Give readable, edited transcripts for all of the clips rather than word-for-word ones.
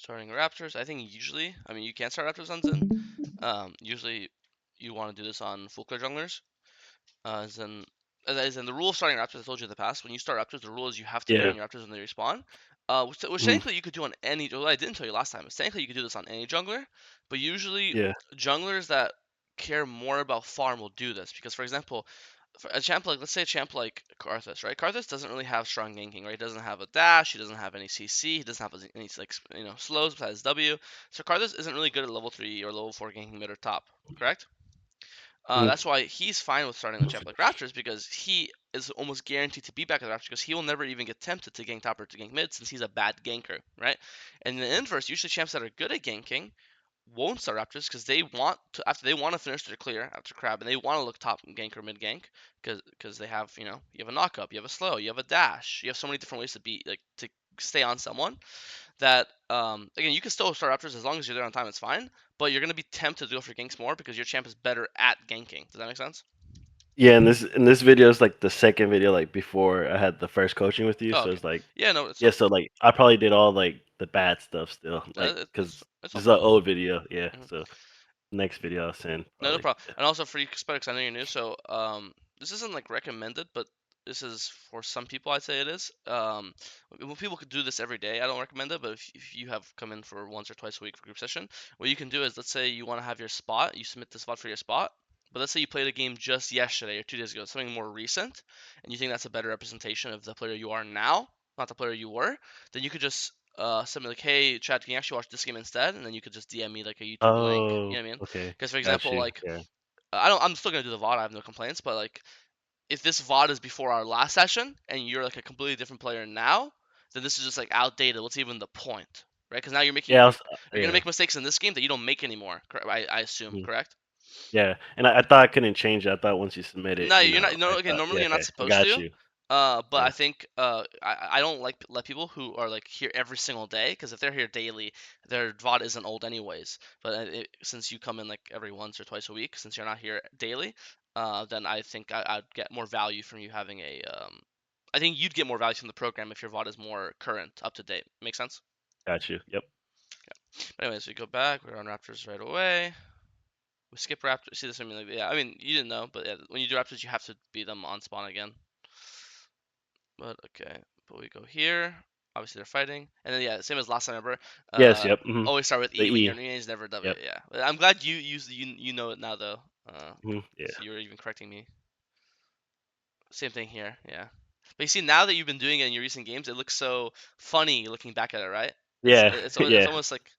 Starting Raptors. I think usually, I mean, you can start Raptors on Zen. Usually, you want to do this on full clear junglers. As in the rule of starting Raptors, I told you in the past. When you start Raptors, the rule is you have to Yeah. ban your Raptors when they respawn. Which Mhm. technically you could do on any. Well, I didn't tell you last time. Is technically you could do this on any jungler, but usually Yeah. junglers that care more about farm will do this because, for example, for a champ like let's say a champ like Karthus, right? Karthus doesn't really have strong ganking, right? He doesn't have a dash, he doesn't have any CC, he doesn't have any like slows besides W. So Karthus isn't really good at level 3 or level 4 ganking mid or top, correct? Mhm. That's why he's fine with starting the champ like Raptors because he is almost guaranteed to be back at the Raptors because he will never even get tempted to gank top or to gank mid since he's a bad ganker, right? And in the inverse, usually champs that are good at ganking won't start Raptors because they want to after they want to finish their clear after Crab and they want to look top gank or mid gank because they have you have a knockup, you have a slow, you have a dash, you have so many different ways to be like to stay on someone that again you can still start Raptors as long as you're there on time. It's fine, but you're gonna be tempted to go for ganks more because your champ is better at ganking. Does that make sense? Yeah, and this video is like the second video like before I had the first coaching with you, Oh, so okay. it's like Yeah, no, it's yeah, so like I probably did all like the bad stuff still, like because it's this no is an problem. old video, yeah. Mhm. So next video I'll send No, no probably. problem. And also for you, because I know you're new, so this isn't like recommended, but this is for some people. I'd say it is. Well, people could do this every day. I don't recommend it, but if you have come in for once or twice a week for group session, what you can do is let's say you want to have your spot, you submit the spot for your spot, but let's say you played a game just yesterday or 2 days ago, something more recent, and you think that's a better representation of the player you are now, not the player you were, then you could just something like, hey, Chad, can you actually watch this game instead? And then you could just DM me like a YouTube link. You Oh, know what I mean? okay, Because for got example, you. like Yeah, I'm still gonna do the VOD. I have no complaints. But like, if this VOD is before our last session and you're like a completely different player now, then this is just like outdated. What's even the point, right? Because now yeah, you're gonna yeah. make mistakes in this game that you don't make anymore. I assume, Mhm. correct? Yeah, and I thought I couldn't change it. I thought once you submit it, No, you're not. No, I okay. thought Normally, yeah, you're not okay, I supposed got to. you. But I Yeah, think I don't like let people who are like here every single day because if they're here daily, their VOD isn't old anyways. But since you come in like every once or twice a week, since you're not here daily, then I think I'd get more value from you having a. I think you'd get more value from the program if your VOD is more current, up to date. Make sense? got you. Yep. But anyways, we go back. We're on Raptors right away. We skip Raptors. See this? I mean, like, yeah. I mean, you didn't know, but yeah, when you do Raptors, you have to beat them on spawn again. But okay, but we go here. Obviously they're fighting, and then yeah, same as last time ever. Yes. Uh, Yep. always start with The E when your E. name is never W. Yep. Yeah, but I'm glad you use you know it now though. Yeah. So you were even correcting me. Same thing here. Yeah, but you see now that you've been doing it in your recent games, it looks so funny looking back at it, right? Yeah. It's Yeah. almost like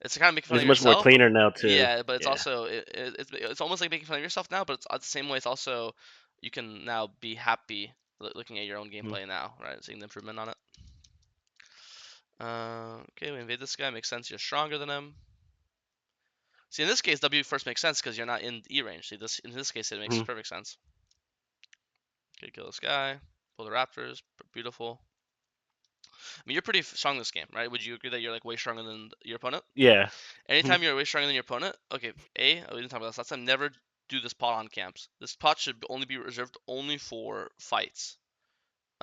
it's kind of making fun It's of much more yourself, but cleaner now too. yeah, but it's Yeah. also it's almost like making fun of yourself now, but it's the same way. It's also you can now be happy looking at your own Mhm. gameplay now, right? Seeing the improvement on it. Okay, we invade this guy. Makes sense. You're stronger than him. See, in this case, W first makes sense because you're not in E range. See, this in this case, it makes Mhm. perfect sense. Okay, kill this guy. Pull the Raptors. Beautiful. I mean, you're pretty strong in this game, right? Would you agree that you're like way stronger than your opponent? Yeah. Mhm. Anytime you're way stronger than your opponent, okay. We didn't talk about this last time. Never do this pot on camps. This pot should only be reserved only for fights.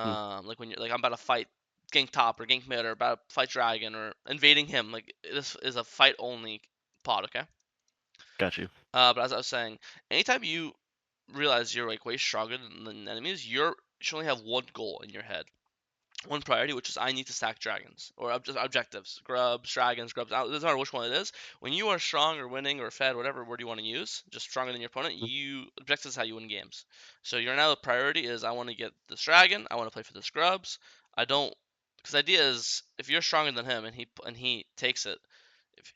Mhm. Like when you're like I'm about to fight gank top or gank mid or about to fight dragon or invading him. Like this is a fight only pot, okay? Got you. But as I was saying, anytime you realize you're like way stronger than enemies, you should only have one goal in your head, one priority, which is I need to stack dragons or objectives, grubs, dragons, grubs. It doesn't matter which one it is. When you are strong or winning or fed, whatever word you want to use, just stronger than your opponent, Mhm. you objectives is how you win games. So your now priority is I want to get this dragon. I want to play for the scrubs. I don't because the idea is if you're stronger than him and he takes it,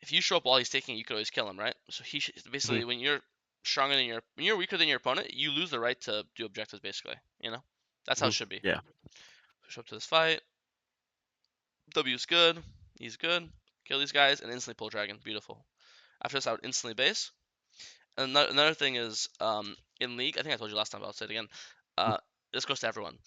if you show up while he's taking it, you could always kill him, right? So Mhm. basically when you're when you're weaker than your opponent, you lose the right to do objectives. Basically, that's how it Mhm. should be. Yeah. Show up to this fight. W's good. He's good. Kill these guys and instantly pull dragon. Beautiful. After this, I would instantly base. And another thing is, in League, I think I told you last time, but I'll say it again. Mhm. Uh, this goes to everyone.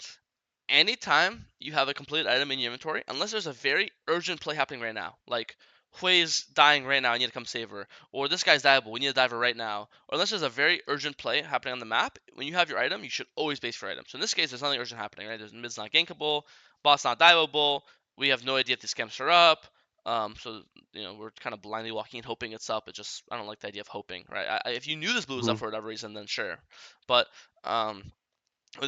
Anytime you have a complete item in your inventory, unless there's a very urgent play happening right now, like Hui's dying right now, I need to come save her, or this guy's diveable, we need to dive her right now, or unless there's a very urgent play happening on the map, when you have your item, you should always base for item. So in this case, there's nothing urgent happening, right? There's mid's not gankable, boss not diveable, we have no idea if these camps are up, So we're kind of blindly walking and hoping it's up. It just I don't like the idea of hoping, right? If you knew this blue was up Mhm. for whatever reason, then sure. But in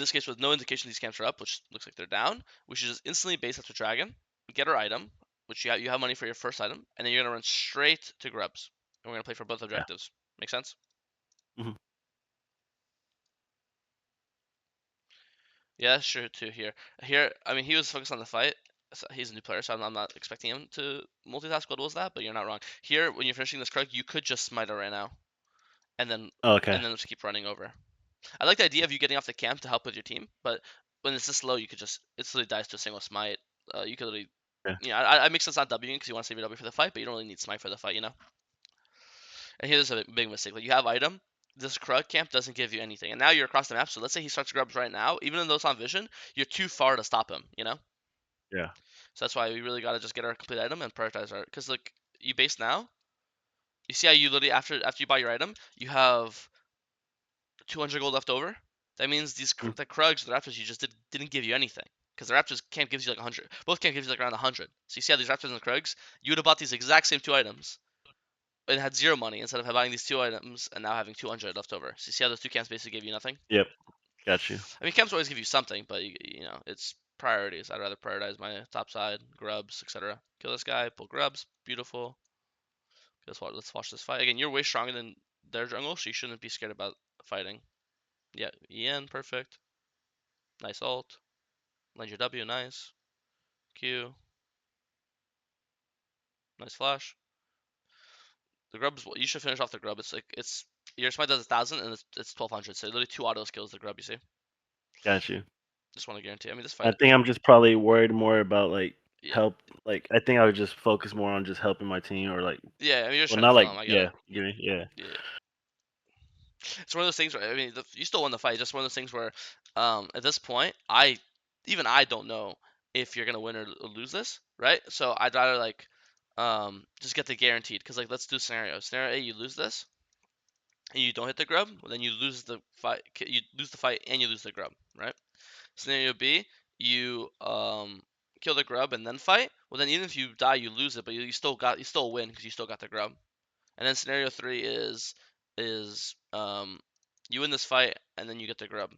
this case, with no indication these camps are up, which looks like they're down, we should just instantly base up to dragon, get our item, which you have money for your first item, and then you're gonna run straight to grubs. And we're gonna play for both Yeah. objectives. Make sense? Mhm. Yeah, sure too. Here, I mean, he was focused on the fight. So he's a new player, so I'm not expecting him to multitask. What was that? But you're not wrong. Here, when you're finishing this Krug, you could just smite it right now, and then Okay. and then just keep running over. I like the idea of you getting off the camp to help with your team, but when it's this low, you could just it literally dies to a single smite. You could literally, Yeah. I make sense not Wing because you want to save your W for the fight, but you don't really need smite for the fight, you know. And here's a big mistake: like you have item, this Krug camp doesn't give you anything, and now you're across the map. So let's say he starts grubs right now, even though it's on vision, you're too far to stop him, you know. Yeah. So that's why we really gotta just get our complete item and prioritize our. Because like you base now, you see how you literally after you buy your item, you have 200 gold left over. That means Mm. the Krugs, the Raptors you just didn't give you anything. Because the Raptors camp gives you like 100. Both camp gives you like around 100. So you see how these Raptors and the Krugs, you would have bought these exact same two items and had zero money instead of buying these two items and now having 200 left over. So you see how those two camps basically give you nothing? Yep. Got you. I mean, camps always give you something, but it's priorities. I'd rather prioritize my top side, grubs, etc. Kill this guy, pull grubs, beautiful. Let's watch this fight. Again, you're way stronger than their jungle, so you shouldn't be scared about fighting. Yeah, Ian, perfect. Nice ult. Land your W, nice. Q, nice flash. The grub's you should finish off the grub. It's like it's your smite does 1,000 and it's 1,200. So literally two auto skills the grub. You see? Got you. Just want to guarantee. I mean, this I fight. think I'm just probably worried more about like Yeah, help. Like I think I would just focus more on just helping my team or like, yeah. I mean, you're just well, trying to not kill like him. I get it. yeah, yeah, Yeah, it's one of those things where I mean, you still won the fight. It's just one of those things where, at this point, even I don't know if you're gonna win or lose this, right? So I'd rather like, just get the guaranteed. Because like, let's do scenario. Scenario A, you lose this and you don't hit the grub, well, then you lose the fight. You lose the fight and you lose the grub, right? Scenario B, you kill the grub and then fight. Well, then even if you die, you lose it, but you still win because you still got the grub. And then scenario three is you win this fight and then you get the grub.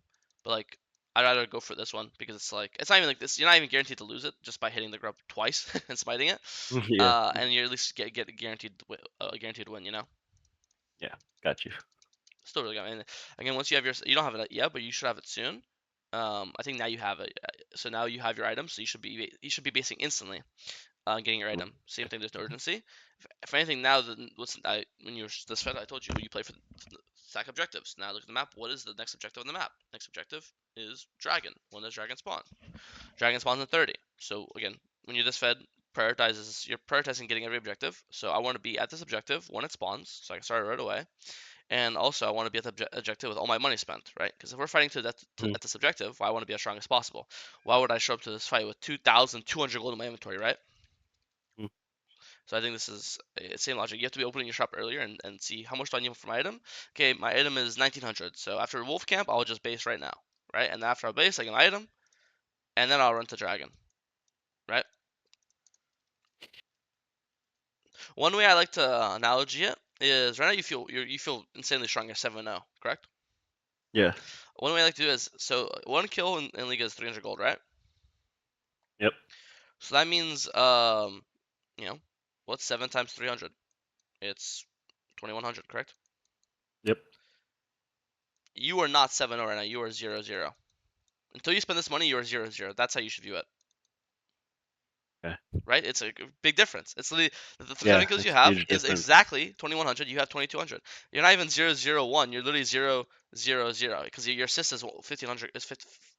But like I'd rather go for this one because it's not even like this. You're not even guaranteed to lose it just by hitting the grub twice and smiting it. yeah, And you at least get a guaranteed win. You know. yeah. Got you. Still really good. And again, once you don't have it yet, but you should have it soon. I think now you have it. So now you have your item, so you should be basing instantly, getting your Mm. item. Same thing. There's no urgency. If anything, now then listen, when you're this fed, I told you you play for the stack objectives. Now look at the map. What is the next objective on the map? Next objective is dragon. When does dragon spawn? Dragon spawns in 30. So again, when you're this fed, you're prioritizing getting every objective. So I want to be at this objective when it spawns, so I can start it right away. And also, I want to be at the objective with all my money spent, right? Because if we're fighting Mhm. at this objective, well, I want to be as strong as possible. Why would I show up to this fight with 2,200 gold in my inventory, right? Mm. So I think this is same logic. You have to be opening your shop earlier and see how much do I need for my item. Okay, my item is 1,900. So after Wolf Camp, I'll just base right now, right? And after I base, I get my item, and then I'll run to Dragon, right? One way I like to analogy it is right now you feel insanely strong at 7-0, correct? Yeah. One way I like to do is so one kill in League is 300 gold, right? Yep. So that means you know, what's 7 times 300? It's 2,100, correct? Yep. You are not 7-0 right now. You are 0-0. Until you spend this money, you are 0-0. That's how you should view it, Okay. right? It's a big difference. It's literally the Yeah, seven kills you it's a have huge is difference. exactly 2,100. You have 2,200. You're not even 0-0-1. You're literally 0-0-0 because your assist is 1,500 is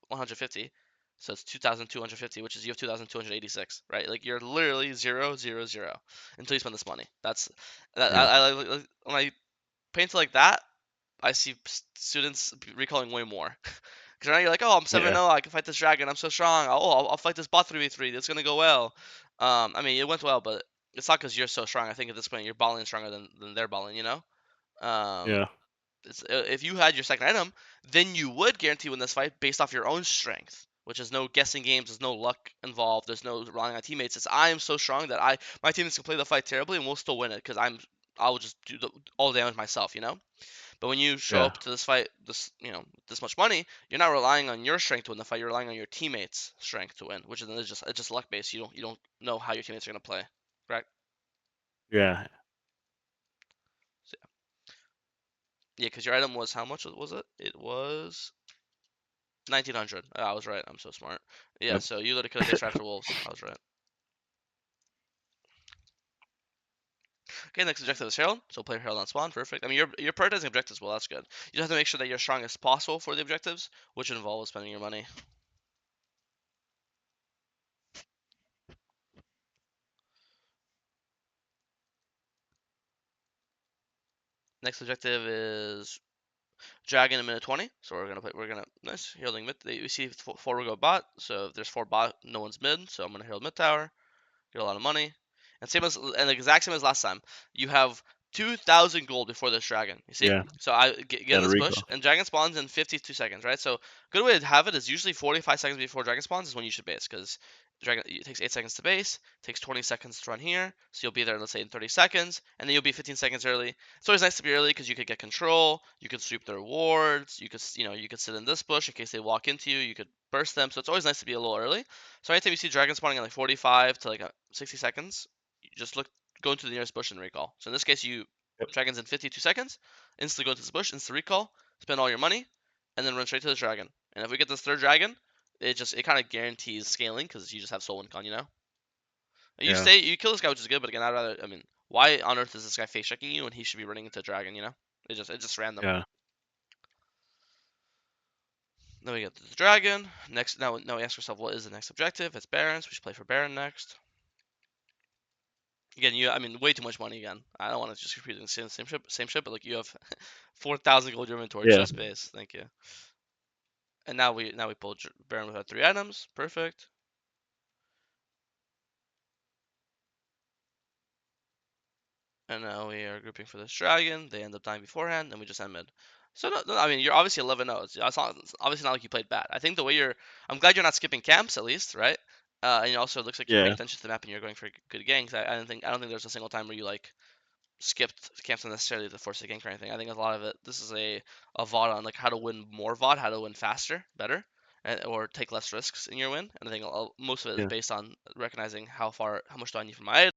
150. So it's 2,250, which is you have 2,286, right? Like you're literally 0-0-0 until you spend this money. That's that. Yeah. When I paint it like that, I see students recalling way more. Because now you're like, oh, I'm Yeah. 7-0, I can fight this dragon, I'm so strong. I'll fight this bot 3v3, it's gonna go well. I mean, it went well, but it's not because you're so strong. I think at this point, you're balling stronger than they're balling, you know? Um, Yeah. if you had your second item, then you would guarantee win this fight based off your own strength. which is no guessing games. There's no luck involved. There's no relying on teammates. It's I am so strong that my teammates can play the fight terribly and we'll still win it because I'll just do all the damage myself, you know. But when you show Yeah. up to this fight, this much money, you're not relying on your strength to win the fight. You're relying on your teammates' strength to win, which is it's just luck based. You don't know how your teammates are gonna play, correct? Yeah. So, yeah, because your item was how much was it? It was 1900. I was right. I'm so smart. Yeah, Yep. so you literally could have base after wolves. I was right. Okay, next objective is Herald. So play Herald on spawn. Perfect. I mean, you're prioritizing objectives well. That's good. You just have to make sure that you're as strong as possible for the objectives, which involves spending your money. Next objective is Dragon in minute 20. So we're gonna nice heralding mid. We see four go bot. So if there's four bot, no one's mid. So I'm gonna herald mid tower. Get a lot of money. And the exact same as last time. You have 2,000 gold before this dragon. You see? Yeah. So I get in Got a this bush, recall. and dragon spawns in 52 seconds, right? So good way to have it is usually 45 seconds before dragon spawns is when you should base, because dragon it takes 8 seconds to base, takes 20 seconds to run here, so you'll be there, let's say, in 30 seconds, and then you'll be 15 seconds early. It's always nice to be early because you could get control, you could sweep their wards, you could sit in this bush in case they walk into you, you could burst them. So it's always nice to be a little early. So anytime you see dragon spawning in like 45 to like 60 seconds, you just go into the nearest bush and recall. So in this case, Yep. dragons in 52 seconds, instantly go into this bush, insta recall, spend all your money, and then run straight to the dragon. And if we get this third dragon, it kind of guarantees scaling because you just have soul con, you know. Yeah. You kill this guy, which is good, but again, I mean, why on earth is this guy face checking you when he should be running into a dragon, you know? It's just random. Yeah. Then we get to the dragon. Next, now we ask ourselves, what is the next objective? It's Barons. We should play for Baron next. Again, I mean, way too much money again. I don't want to just repeat the same ship, but like you have 4,000 gold inventory, Yeah. just base. Thank you. And now we pull Baron with our 3 items. Perfect. And now we are grouping for this dragon. They end up dying beforehand, and we just end mid. So no, I mean, you're obviously 11-0. It's obviously not like you played bad. I think the way I'm glad you're not skipping camps at least, right? And also it looks like you're paying Yeah. attention to the map and you're going for good ganks. I don't think there's a single time where you like skipped camps unnecessarily to force a gank or anything. I think a lot of it, this is a VOD on like how to win more VOD, how to win faster, better, or take less risks in your win. And I think most of it is Yeah. based on recognizing how much do I need from my